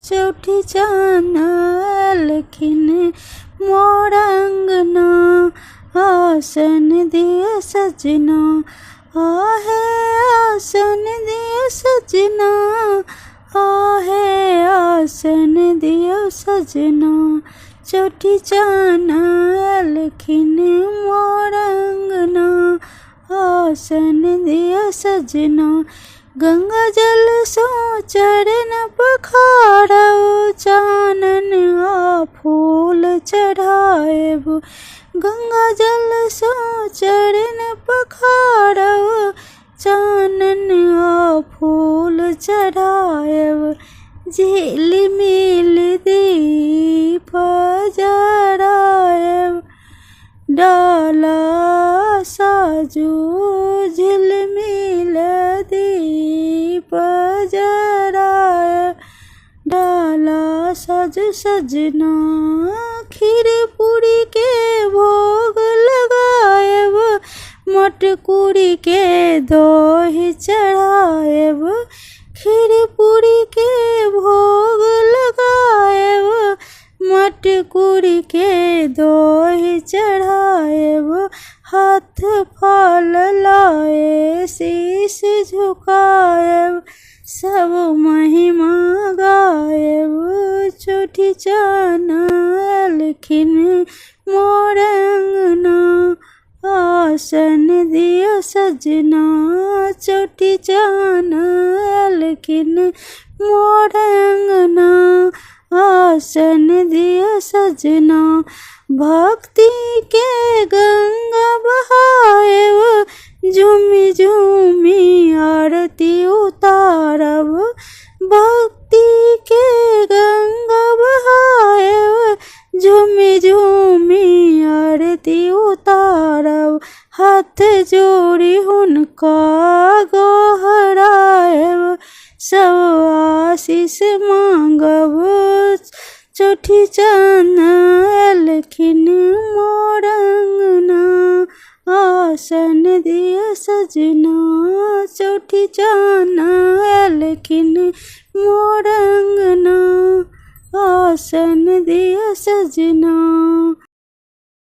चौठी चानलखिन मोर अंगना, आसन दिया सजना, आहे आसन दिया सजना, आहे आसन दिया सजना। चौठी चानलखिन मोर अंगना, आसन दिया सजना। गंगा जल सो चरण पखारऊ, चानन आ फूल चढ़ाएबु। गंगा जल सो चरण पखारऊ, चानन आ फूल चढ़ाएबु। झिलमिल दीप जराएब, डाला साजू झिलमिल दीप जराएब, डाला साजू सजना। खीर पूरी के भोग लगाएब, मटकुरी के दोही चढ़ाएब। खीर पूरी के भोग लगाएब, मटकुरी के दोही चढ़ाएब। हाथ फल लाए शीश झुकाएब, सब महिमा गाएब। चौठी चानलखिन मोर अंगना, आसन दिया सजना। चौठी चानलखिन मोर अंगना, आसन दिया सजना। भक्ति के गंगा बहाएब, झूमी झूमी आरती उतारब। भक्ति के गंगा बहाएब, झूमी झूमी आरती उतारब। हाथ जोड़ी हुनका गोहराएब, सब आशीष मांगब। चौठी चानलखिन मोर अंगना, आसन दिया सजना। चौठी चानलखिन मोर अंगना, आसन दिया सजना।